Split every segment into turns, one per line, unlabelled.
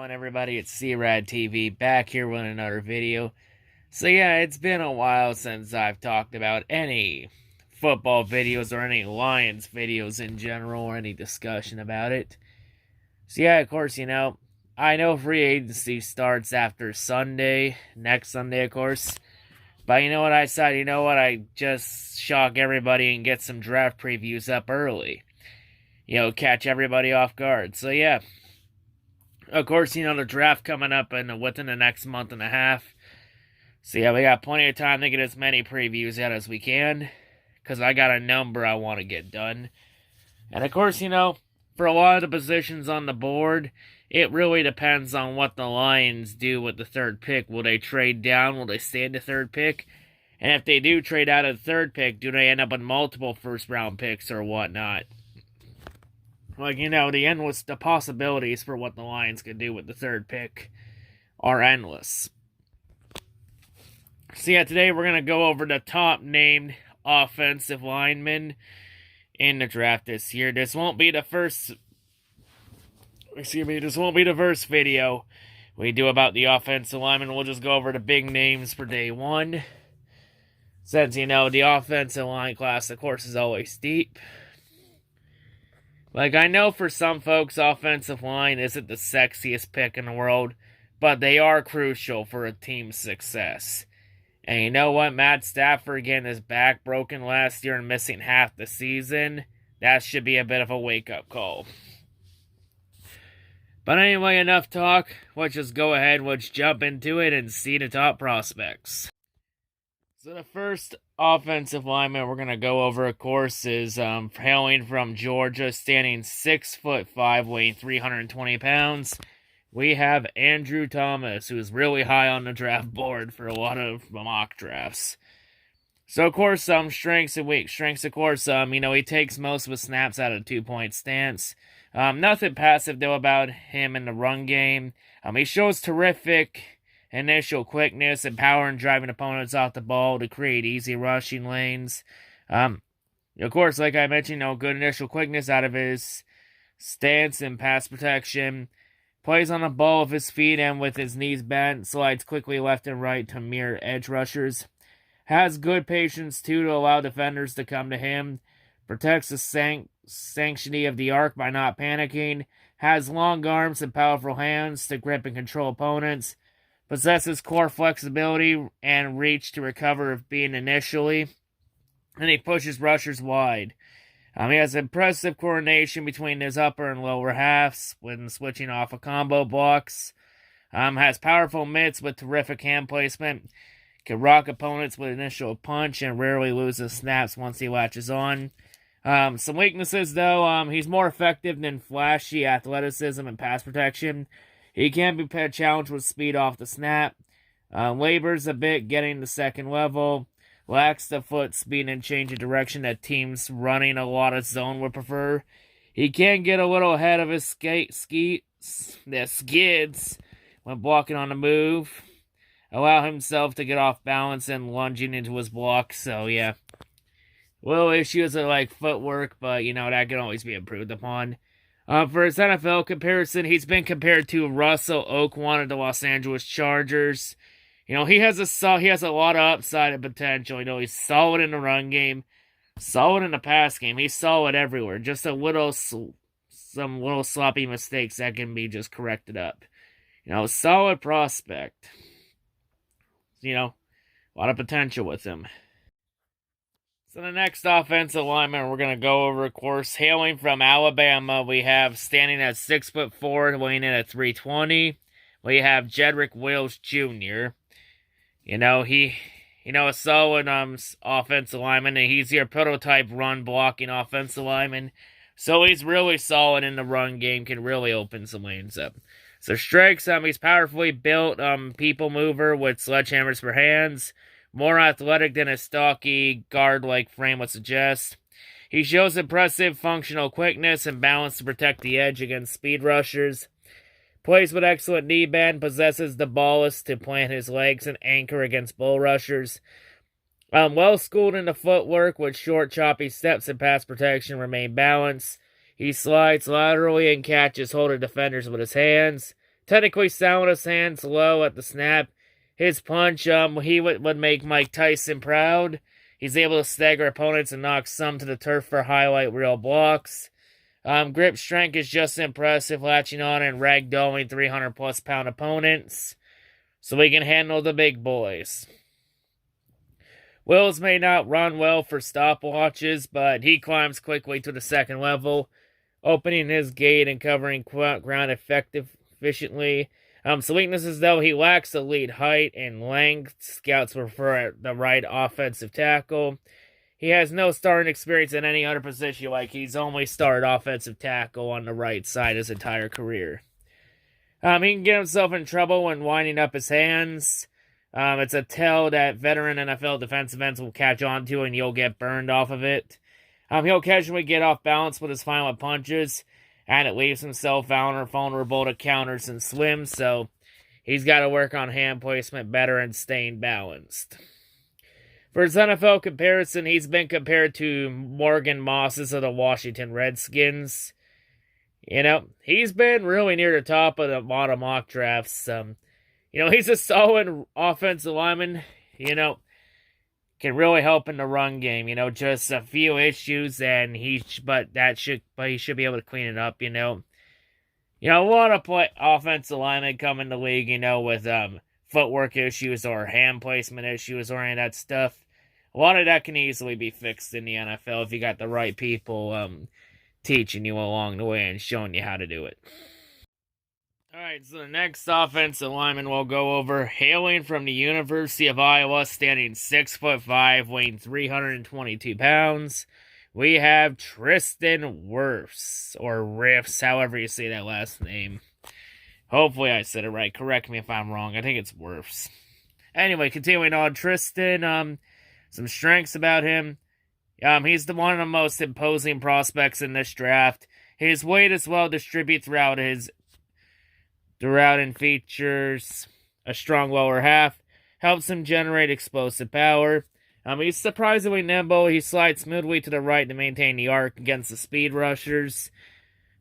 on, everybody? It's C-RadTV back here with another video. So yeah, it's been a while since I've talked about any football videos or any Lions videos in general or any discussion about it. So yeah, of course, I know free agency starts after Sunday, next Sunday, of course. But you know what I said? You know what? I just shock everybody and get some draft previews up early. Catch everybody off guard. So yeah. Of course, the draft coming up within the next month and a half. So yeah, we got plenty of time to get as many previews out as we can. Because I got a number I want to get done. And of course, for a lot of the positions on the board, it really depends on what the Lions do with the third pick. Will they trade down? Will they stay in the third pick? And if they do trade out of the third pick, do they end up with multiple first-round picks or whatnot? The possibilities for what the Lions can do with the third pick are endless. So yeah, today we're going to go over the top named offensive linemen in the draft this year. This won't be the first video we do about the offensive linemen. We'll just go over the big names for day one. Since, the offensive line class, of course, is always deep. I know for some folks, offensive line isn't the sexiest pick in the world, but they are crucial for a team's success. And you know what? Matt Stafford getting his back broken last year and missing half the season, that should be a bit of a wake-up call. But anyway, enough talk. Let's just go ahead, let's jump into it and see the top prospects. So the first offensive lineman we're going to go over, of course, is hailing from Georgia, standing 6'5", weighing 320 pounds. We have Andrew Thomas, who's really high on the draft board for a lot of mock drafts. So, of course, strengths and weak strengths, of course, he takes most of his snaps out of a two-point stance. Nothing passive, though, about him in the run game. He shows terrific initial quickness and power in driving opponents off the ball to create easy rushing lanes. Of course, like I mentioned, good initial quickness out of his stance and pass protection. Plays on the ball with his feet and with his knees bent. Slides quickly left and right to mirror edge rushers. Has good patience, too, to allow defenders to come to him. Protects the sanctity of the arc by not panicking. Has long arms and powerful hands to grip and control opponents. Possesses core flexibility and reach to recover if being initially. And he pushes rushers wide. He has impressive coordination between his upper and lower halves when switching off of combo blocks. Has powerful mitts with terrific hand placement. Can rock opponents with initial punch and rarely loses snaps once he latches on. Some weaknesses, though. He's more effective than flashy athleticism and pass protection. He can be challenged with speed off the snap. Labors a bit getting to second level. Lacks the foot speed and change of direction that teams running a lot of zone would prefer. He can get a little ahead of his skids when blocking on the move. Allow himself to get off balance and lunging into his block. So, yeah. Little issues of, footwork, but, that can always be improved upon. For his NFL comparison, he's been compared to Russell Okwan of the Los Angeles Chargers. He has a lot of upside and potential. He's solid in the run game, solid in the pass game. He's solid everywhere. Just some little sloppy mistakes that can be just corrected up. Solid prospect. A lot of potential with him. So the next offensive lineman we're going to go over, of course, hailing from Alabama, we have standing at 6'4", weighing in at 320. We have Jedrick Wheeler Jr. A solid offensive lineman, and he's your prototype run-blocking offensive lineman. So he's really solid in the run game, can really open some lanes up. So strikes, he's powerfully built, people mover with sledgehammers for hands. More athletic than a stocky, guard-like frame would suggest. He shows impressive functional quickness and balance to protect the edge against speed rushers. Plays with excellent knee bend, possesses the ballast to plant his legs and anchor against bull rushers. Well schooled in the footwork with short, choppy steps and pass protection, remain balanced. He slides laterally and catches holding defenders with his hands. technically sound with his hands low at the snap. His punch, he would make Mike Tyson proud. He's able to stagger opponents and knock some to the turf for highlight reel blocks. Grip strength is just impressive, latching on and ragdolling 300-plus pound opponents, so he can handle the big boys. Wills may not run well for stopwatches, but he climbs quickly to the second level, opening his gate and covering ground efficiently. Some weaknesses, though, he lacks elite height and length. Scouts prefer the right offensive tackle. He has no starting experience in any other position, like he's only started offensive tackle on the right side his entire career. He can get himself in trouble when winding up his hands. It's a tell that veteran NFL defensive ends will catch on to, and you'll get burned off of it. He'll occasionally get off balance with his final punches, and it leaves himself vulnerable to counters and swims, so he's got to work on hand placement better and staying balanced. For his NFL comparison, he's been compared to Morgan Moses of the Washington Redskins. You know, he's been really near the top of a lot of mock drafts. He's a solid offensive lineman, can really help in the run game, just a few issues, and he should be able to clean it up, a lot of offensive linemen come in the league, with footwork issues or hand placement issues or any of that stuff. A lot of that can easily be fixed in the NFL if you got the right people teaching you along the way and showing you how to do it. Alright, so the next offensive lineman we'll go over, hailing from the University of Iowa, standing 6'5", weighing 322 pounds, we have Tristan Wirfs, or Riffs, however you say that last name. Hopefully I said it right, correct me if I'm wrong, I think it's Wirfs. Anyway, continuing on, Tristan, some strengths about him. He's one of the most imposing prospects in this draft. His weight is well distributed throughout and features a strong lower half, helps him generate explosive power. He's surprisingly nimble. He slides smoothly to the right to maintain the arc against the speed rushers.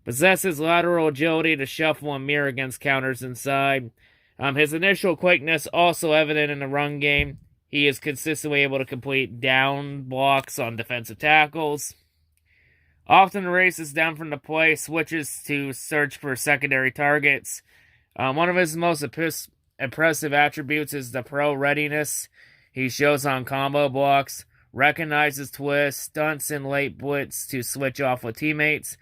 Possesses lateral agility to shuffle and mirror against counters inside. His initial quickness also evident in the run game. He is consistently able to complete down blocks on defensive tackles. Often races down from the play, switches to search for secondary targets. One of his most impressive attributes is the pro readiness he shows on combo blocks, recognizes twists, stunts in late blitz to switch off with teammates,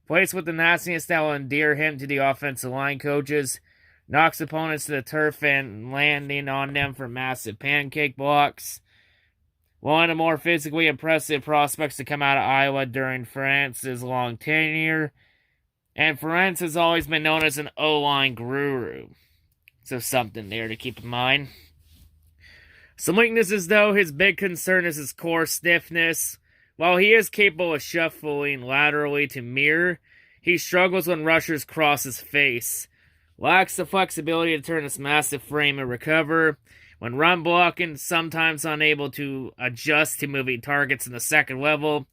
plays with the nastiness that will endear him to the offensive line coaches, knocks opponents to the turf and landing on them for massive pancake blocks. One of the more physically impressive prospects to come out of Iowa during France's long tenure. And France has always been known as an O-line guru. So something there to keep in mind. Some weaknesses, though. His big concern is his core stiffness. While he is capable of shuffling laterally to mirror, he struggles when rushers cross his face. Lacks the flexibility to turn his massive frame and recover. When run blocking, sometimes unable to adjust to moving targets in the second level.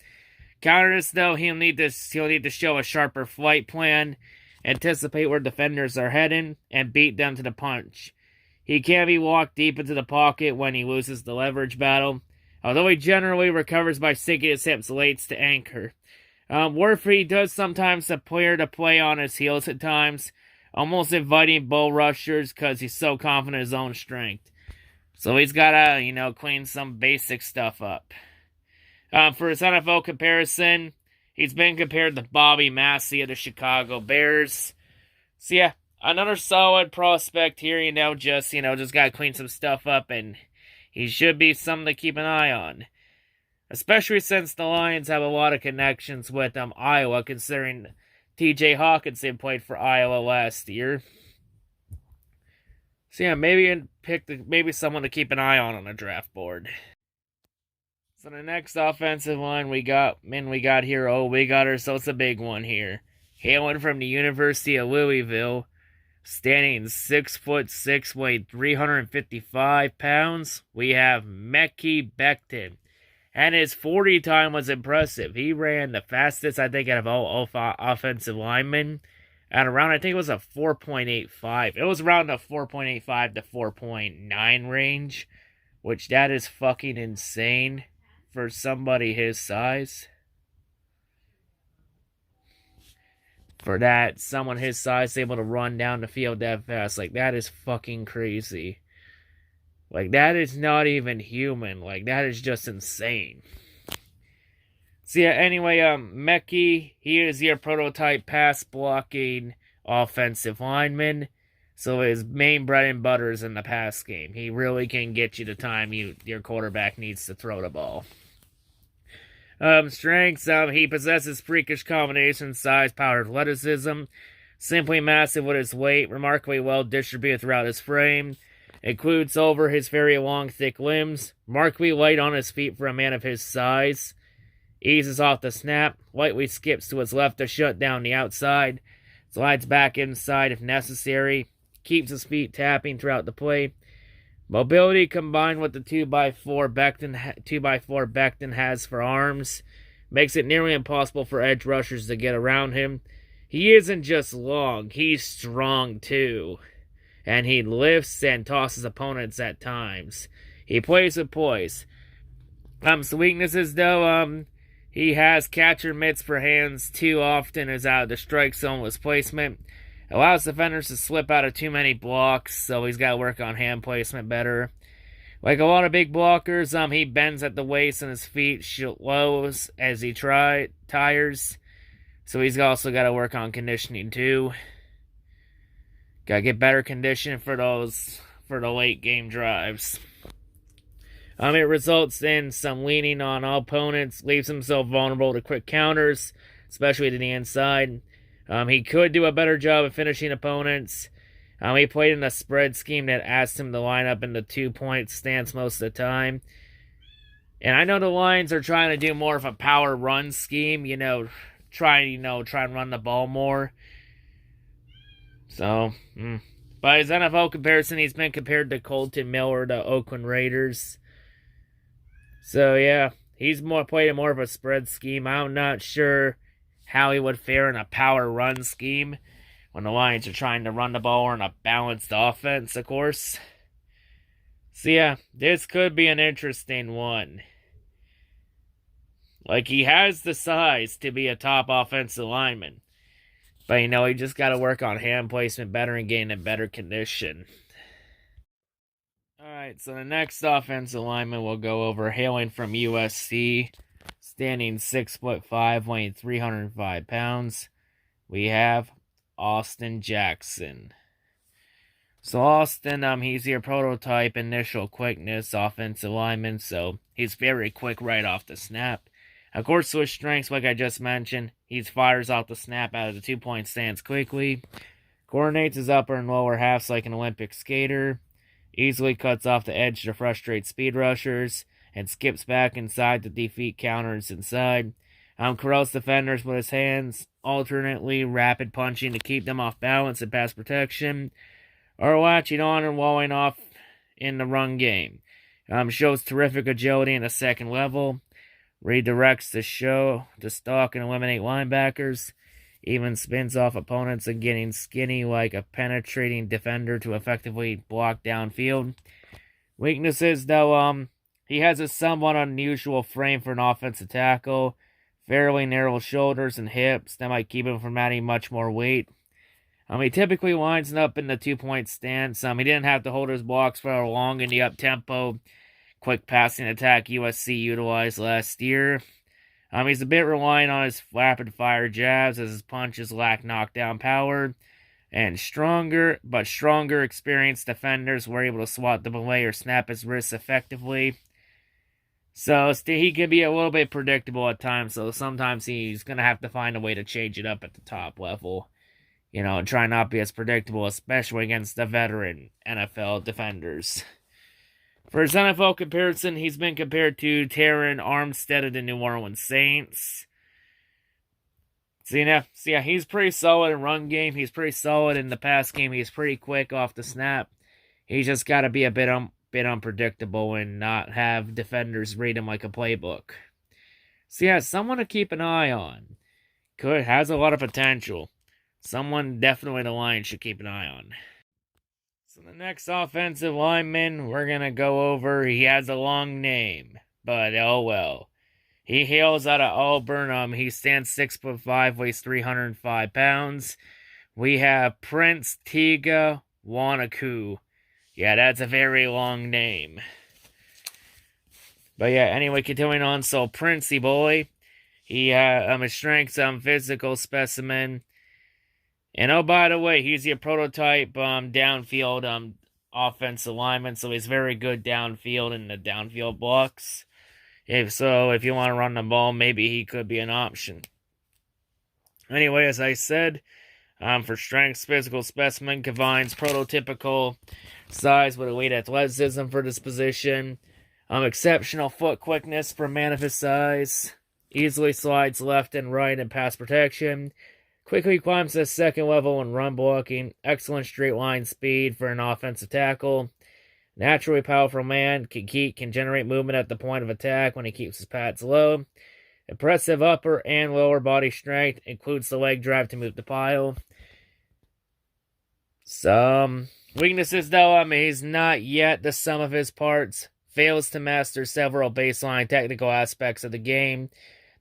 Counter this, though, he'll need to show a sharper flight plan, anticipate where defenders are heading, and beat them to the punch. He can be walked deep into the pocket when he loses the leverage battle, although he generally recovers by sinking his hips late to anchor. Wirfs does sometimes appear to play on his heels at times, almost inviting bull rushers because he's so confident in his own strength. So he's got to, clean some basic stuff up. For his NFL comparison, he's been compared to Bobby Massey of the Chicago Bears. So yeah, another solid prospect here, just got to clean some stuff up, and he should be something to keep an eye on. Especially since the Lions have a lot of connections with Iowa, considering T.J. Hawkinson played for Iowa last year. So yeah, maybe someone to keep an eye on the draft board. So the next offensive line we got here, we got ourselves a big one here. Hailing from the University of Louisville, standing 6'6", weighing 355 pounds, we have Mekhi Becton. And his 40 time was impressive. He ran the fastest, I think, out of all offensive linemen at around, I think it was a 4.85. It was around the 4.85 to 4.9 range, which that is fucking insane for somebody his size. For that, someone his size able to run down the field that fast, like, that is fucking crazy. Like, that is not even human. Like, that is just insane. So yeah, anyway, Mekhi, he is your prototype pass-blocking offensive lineman. So his main bread and butter is in the pass game. He really can get you the time your quarterback needs to throw the ball. Strengths, he possesses freakish combination, size, power, athleticism. Simply massive with his weight, remarkably well distributed throughout his frame. Includes over his very long, thick limbs. Remarkably light on his feet for a man of his size. Eases off the snap, lightly skips to his left to shut down the outside, slides back inside if necessary, keeps his feet tapping throughout the play. Mobility combined with the 2x4 Becton has for arms makes it nearly impossible for edge rushers to get around him. He isn't just long, he's strong too. And he lifts and tosses opponents at times. He plays with poise. Some weaknesses though, he has catcher mitts for hands too often, is out of the strike zone with placement. Allows defenders to slip out of too many blocks, so he's got to work on hand placement better. Like a lot of big blockers, he bends at the waist and his feet slows as he tires. So he's also got to work on conditioning too. Got to get better condition for the late game drives. It results in some leaning on opponents, leaves himself vulnerable to quick counters, especially to the inside. He could do a better job of finishing opponents. He played in a spread scheme that asked him to line up in the 2-point stance most of the time. And I know the Lions are trying to do more of a power run scheme, try and run the ball more. So, by his NFL comparison, he's been compared to Colton Miller, the Oakland Raiders. So yeah, he's played in more of a spread scheme. I'm not sure how he would fare in a power run scheme when the Lions are trying to run the ball or in a balanced offense, of course. So yeah, this could be an interesting one. Like, he has the size to be a top offensive lineman. But, he just got to work on hand placement better and gain in better condition. Alright, so the next offensive lineman we'll go over, hailing from USC, standing 6'5", weighing 305 pounds, we have Austin Jackson. So Austin, he's your prototype initial quickness offensive lineman, so he's very quick right off the snap. Of course, with strengths, like I just mentioned, he fires off the snap out of the 2-point stance quickly, coordinates his upper and lower halves like an Olympic skater, easily cuts off the edge to frustrate speed rushers, and skips back inside to defeat counters inside. Corrals defenders with his hands, alternately rapid punching to keep them off balance and pass protection, or latching on and walling off in the run game. Shows terrific agility in the second level, redirects to stalk and eliminate linebackers, even spins off opponents and getting skinny like a penetrating defender to effectively block downfield. Weaknesses, though, he has a somewhat unusual frame for an offensive tackle, fairly narrow shoulders and hips that might keep him from adding much more weight. He typically lines up in the 2-point stance. He didn't have to hold his blocks for long in the up-tempo, quick passing attack USC utilized last year. He's a bit reliant on his rapid-fire jabs as his punches lack knockdown power, and stronger experienced defenders were able to swat them away or snap his wrists effectively. So he can be a little bit predictable at times, so sometimes he's going to have to find a way to change it up at the top level, and try not to be as predictable, especially against the veteran NFL defenders. For his NFL comparison, he's been compared to Terron Armstead of the New Orleans Saints. So yeah, he's pretty solid in run game. He's pretty solid in the pass game. He's pretty quick off the snap. He's just got to be a bit unpredictable and not have defenders read him like a playbook. So yeah, someone to keep an eye on. Has a lot of potential. someone definitely the Lions should keep an eye on. So the next offensive lineman we're going to go over, he has a long name, but oh well. He hails out of Auburn. He stands 6'5", weighs 305 pounds. We have Prince Tiga Wanaku. Yeah, that's a very long name. But yeah, anyway, continuing on. So Princey boy, he his strength's physical specimen. And oh, by the way, he's your prototype downfield offensive lineman, so he's very good downfield in the downfield blocks. If you want to run the ball, maybe he could be an option. Anyway, as I said, for strength, physical specimen combines prototypical size with elite athleticism for this position. Exceptional foot quickness for a man of his size. Easily slides left and right in pass protection. Quickly climbs to the second level in run blocking. Excellent straight line speed for an offensive tackle. Naturally powerful man, can generate movement at the point of attack when he keeps his pads low. Impressive upper and lower body strength, includes the leg drive to move the pile. Some weaknesses though, he's not yet the sum of his parts. Fails to master several baseline technical aspects of the game,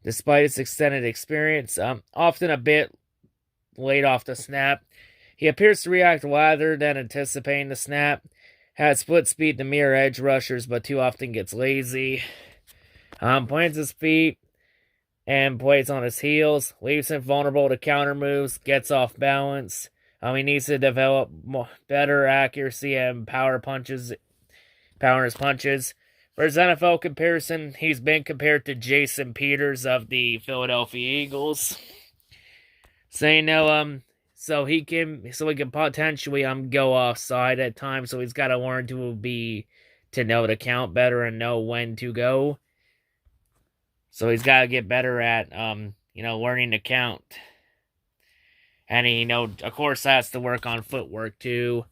despite his extended experience. Often a bit late off the snap. He appears to react rather than anticipating the snap. Has split speed to mirror edge rushers, but too often gets lazy. Plants his feet and plays on his heels. Leaves him vulnerable to counter moves. Gets off balance. He needs to develop better accuracy and power his punches. For his NFL comparison, he's been compared to Jason Peters of the Philadelphia Eagles. So he can potentially go offside at times. So he's got to learn to know to count better and know when to go. So he's got to get better at learning to count. And he of course has to work on footwork too.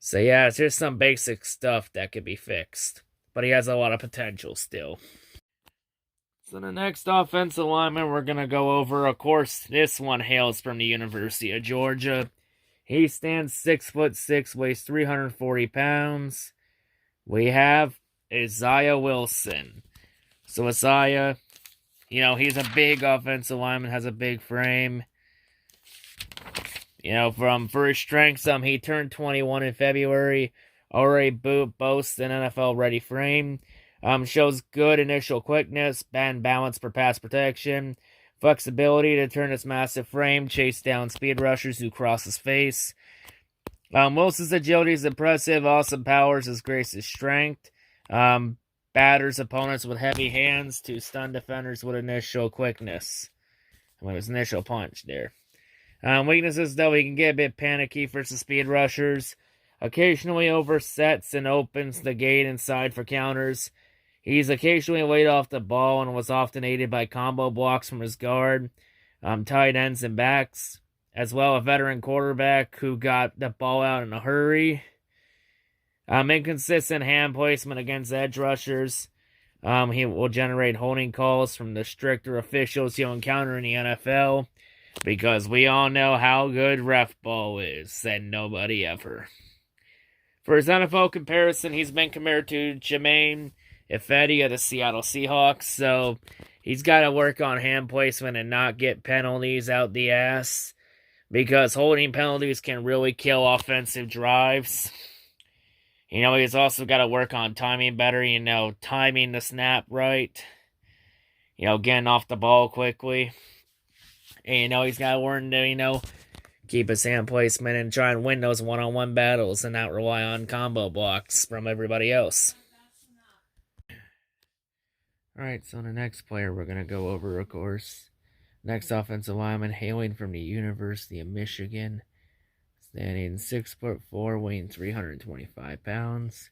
So yeah, it's just some basic stuff that could be fixed. But he has a lot of potential still. So the next offensive lineman we're going to go over, of course, this one hails from the University of Georgia. He stands 6'6", weighs 340 pounds. We have Isaiah Wilson. So Isaiah, he's a big offensive lineman, has a big frame. For his strengths, he turned 21 in February. Already boasts an NFL-ready frame. Shows good initial quickness, and balance for pass protection. Flexibility to turn his massive frame, chase down speed rushers who cross his face. Wilson's agility is impressive. Awesome powers is Grace's strength. Batters opponents with heavy hands to stun defenders with initial quickness. His initial punch there. Weaknesses, though, he can get a bit panicky versus speed rushers. Occasionally oversets and opens the gate inside for counters. He's occasionally laid off the ball and was often aided by combo blocks from his guard, tight ends and backs, as well a veteran quarterback who got the ball out in a hurry. Inconsistent hand placement against edge rushers. He will generate holding calls from the stricter officials you'll encounter in the NFL, because we all know how good ref ball is, said nobody ever. For his NFL comparison, he's been compared to Jermaine Ifedi of the Seattle Seahawks, so he's got to work on hand placement and not get penalties out the ass, because holding penalties can really kill offensive drives. He's also got to work on timing better, timing the snap right, getting off the ball quickly. And, he's got to learn to, keep his hand placement and try and win those one-on-one battles and not rely on combo blocks from everybody else. Alright, so the next player we're going to go over, of course. Next offensive lineman, hailing from the University of Michigan. Standing 6'4", weighing 325 pounds.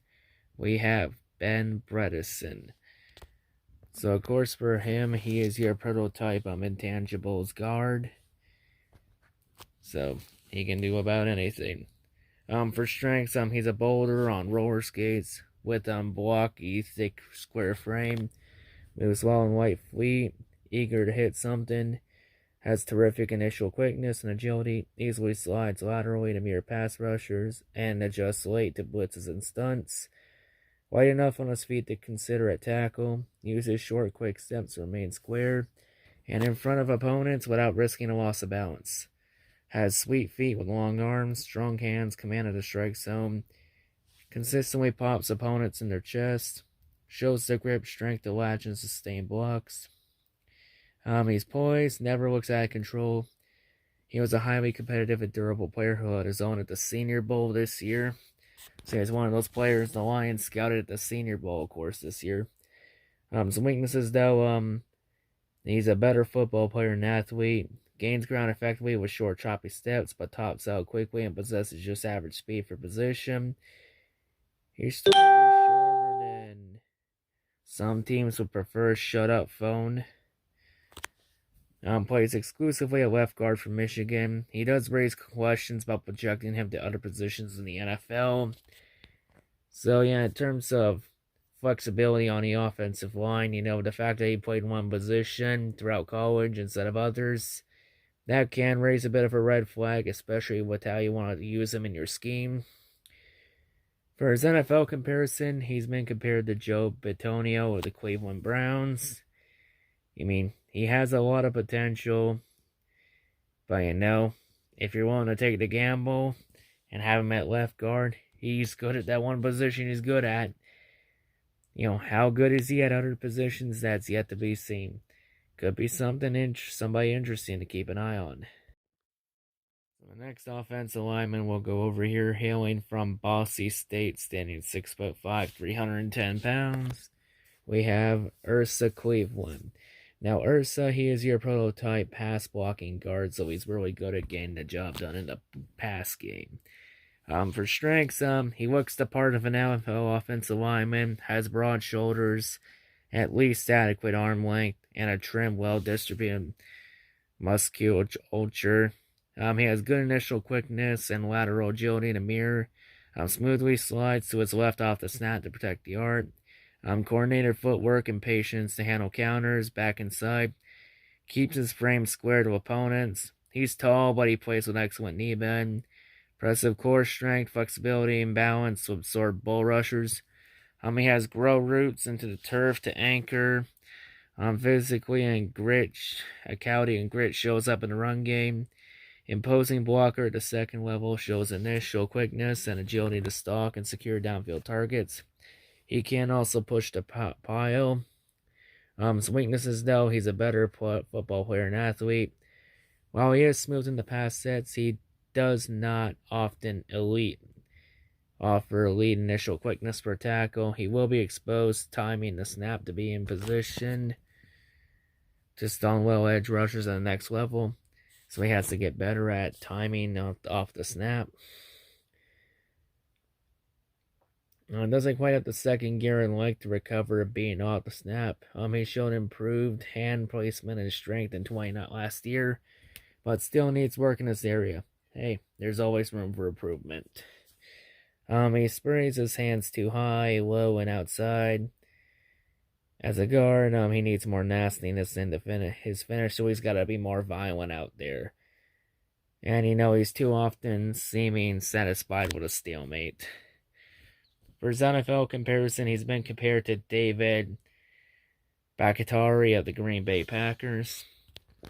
We have Ben Bredesen. So, of course, for him, he is your prototype intangibles guard. So, he can do about anything. For strengths, he's a boulder on roller skates with blocky, thick, square frame. Moves well and light fleet. Eager to hit something. Has terrific initial quickness and agility, easily slides laterally to mirror pass rushers, and adjusts late to blitzes and stunts. Light enough on his feet to consider at tackle, uses short, quick steps to remain square, and in front of opponents without risking a loss of balance. Has sweet feet with long arms, strong hands, command of the strike zone, consistently pops opponents in their chest, shows the grip strength to latch and sustain blocks. He's poised, never looks out of control. He was a highly competitive and durable player who held his own at the Senior Bowl this year. So he's one of those players the Lions scouted at the Senior Bowl, of course, this year. Some weaknesses, though. He's a better football player and athlete. Gains ground effectively with short, choppy steps, but tops out quickly and possesses just average speed for position. He's slightly shorter than some teams would prefer. Shut up, phone. Plays exclusively at left guard for Michigan. He does raise questions about projecting him to other positions in the NFL. So, yeah, in terms of flexibility on the offensive line, the fact that he played one position throughout college instead of others, that can raise a bit of a red flag, especially with how you want to use him in your scheme. For his NFL comparison, he's been compared to Joe Bitonio of the Cleveland Browns. He has a lot of potential, but if you're willing to take the gamble and have him at left guard, he's good at that one position he's good at. How good is he at other positions? That's yet to be seen. Could be somebody interesting to keep an eye on. So the next offensive lineman we'll go over here, hailing from Boise State, standing 6'5", 310 pounds. We have Ursa Cleveland. Now, Ursa, he is your prototype pass blocking guard, so he's really good at getting the job done in the pass game. For strengths, he looks the part of an NFL offensive lineman, has broad shoulders, at least adequate arm length, and a trim, well-distributed musculature. He has good initial quickness and lateral agility in a mirror. Smoothly slides to his left off the snap to protect the arc. Coordinated footwork and patience to handle counters, back and side. Keeps his frame square to opponents. He's tall, but he plays with excellent knee bend. Impressive core strength, flexibility, and balance to absorb bull rushers. He has grow roots into the turf to anchor. Physically and agility and grit shows up in the run game. Imposing blocker at the second level, shows initial quickness and agility to stalk and secure downfield targets. He can also push the pile. Some weaknesses, though, he's a better football player and athlete. While he is smooth in the pass sets, he does not often offer elite initial quickness per tackle. He will be exposed, timing the snap to be in position to stun well edge rushers at the next level. So he has to get better at timing off the snap. Doesn't quite have the second gear and leg to recover being off the snap. He showed improved hand placement and strength in 29 last year, but still needs work in this area. Hey, there's always room for improvement. He sprays his hands too high, low, and outside. As a guard, he needs more nastiness in his finish, so he's got to be more violent out there. And he's too often seeming satisfied with a stalemate. For his NFL comparison, he's been compared to David Bakhtiari of the Green Bay Packers.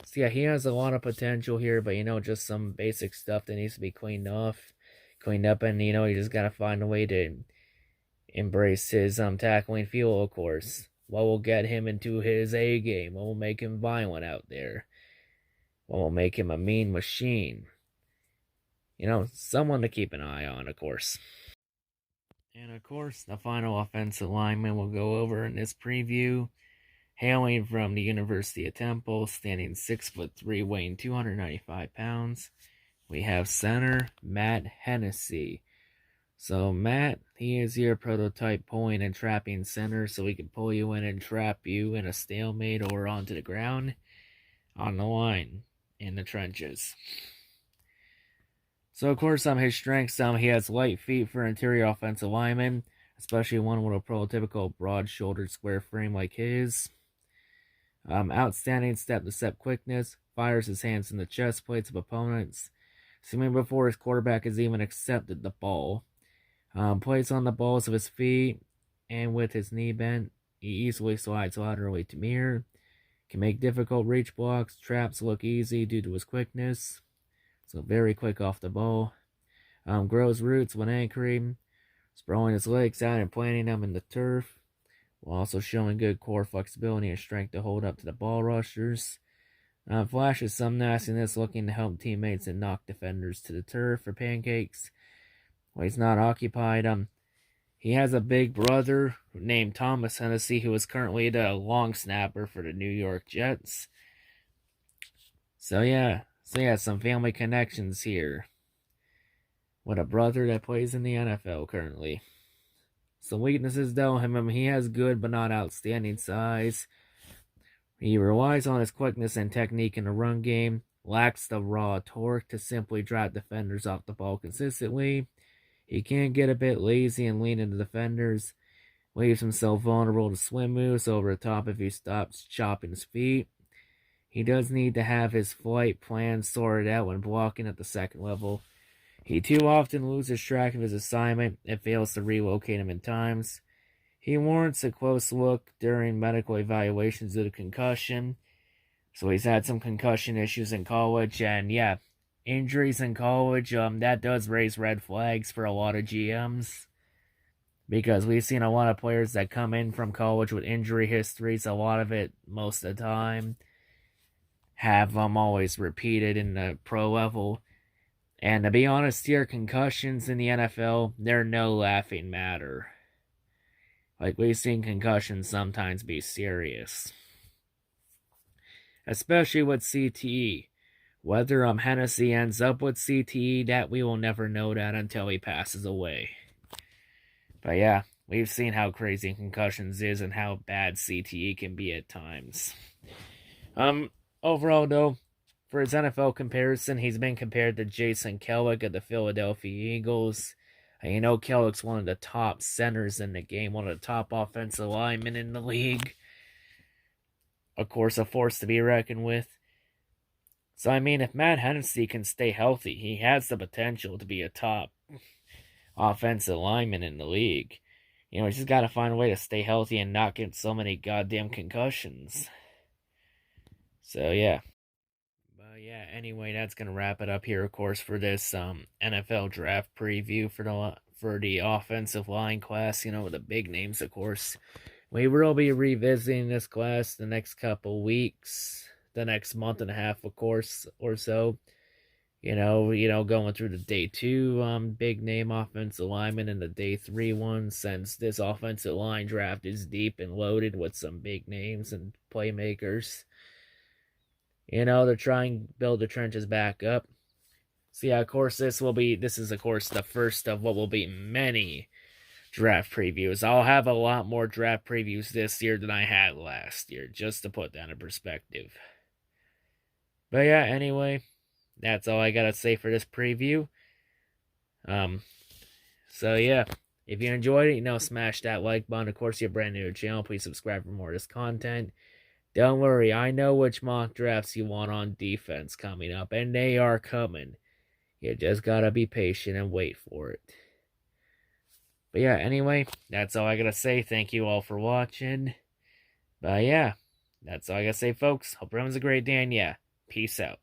So yeah, he has a lot of potential here, but just some basic stuff that needs to be cleaned up, and you just gotta find a way to embrace his tackling feel, of course. What will get him into his A game? What will make him violent out there? What will make him a mean machine? Someone to keep an eye on, of course. And of course, the final offensive lineman we'll go over in this preview, hailing from the University of Temple, standing 6'3", weighing 295 pounds. We have center Matt Hennessy. So Matt, he is your prototype pulling and trapping center, so he can pull you in and trap you in a stalemate or onto the ground, on the line, in the trenches. So of course, his strengths, he has light feet for interior offensive linemen, especially one with a prototypical broad-shouldered square frame like his. Outstanding step-to-step quickness, fires his hands in the chest plates of opponents, seeming before his quarterback has even accepted the ball. Plays on the balls of his feet, and with his knee bent, he easily slides laterally to mirror. Can make difficult reach blocks, traps look easy due to his quickness. So very quick off the ball. Grows roots when anchoring, sprawling his legs out and planting them in the turf, while also showing good core flexibility and strength to hold up to the ball rushers. Flashes some nastiness, looking to help teammates and knock defenders to the turf for pancakes when he's not occupied. He has a big brother named Thomas Hennessy, who is currently the long snapper for the New York Jets. So yeah, some family connections here. With a brother that plays in the NFL currently. Some weaknesses though, he has good but not outstanding size. He relies on his quickness and technique in the run game, lacks the raw torque to simply drive defenders off the ball consistently. He can get a bit lazy and lean into defenders, leaves himself vulnerable to swim moves over the top if he stops chopping his feet. He does need to have his flight plan sorted out when blocking at the second level. He too often loses track of his assignment and fails to relocate him in times. He warrants a close look during medical evaluations due to concussion. So he's had some concussion issues in college, and yeah, injuries in college, that does raise red flags for a lot of GMs. Because we've seen a lot of players that come in from college with injury histories, a lot of it, most of the time, have always repeated in the pro level. And to be honest here, concussions in the NFL, they're no laughing matter. Like, we've seen concussions sometimes be serious. Especially with CTE. Whether Hennessy ends up with CTE, that we will never know that until he passes away. But yeah, we've seen how crazy concussions is and how bad CTE can be at times. Overall though, for his NFL comparison, he's been compared to Jason Kellick of the Philadelphia Eagles. And Kellick's one of the top centers in the game, one of the top offensive linemen in the league. Of course, a force to be reckoned with. So, if Matt Hennessy can stay healthy, he has the potential to be a top offensive lineman in the league. He's just got to find a way to stay healthy and not get so many goddamn concussions. So, yeah. But, yeah, anyway, that's going to wrap it up here, of course, for this NFL draft preview for the offensive line class, with the big names, of course. We will be revisiting this class the next couple weeks. The next month and a half, of course, or so. Going through the day 2 big name offensive lineman and the day 3 one, since this offensive line draft is deep and loaded with some big names and playmakers. To try and build the trenches back up. So yeah, of course, this is of course the first of what will be many draft previews. I'll have a lot more draft previews this year than I had last year, just to put that in perspective. But yeah, anyway, that's all I gotta say for this preview. So yeah, if you enjoyed it, smash that like button. Of course, you're brand new to the channel, please subscribe for more of this content. Don't worry, I know which mock drafts you want on defense coming up, and they are coming. You just gotta be patient and wait for it. But yeah, anyway, that's all I gotta say. Thank you all for watching. But yeah, that's all I gotta say, folks. Hope everyone's a great day, and yeah, peace out.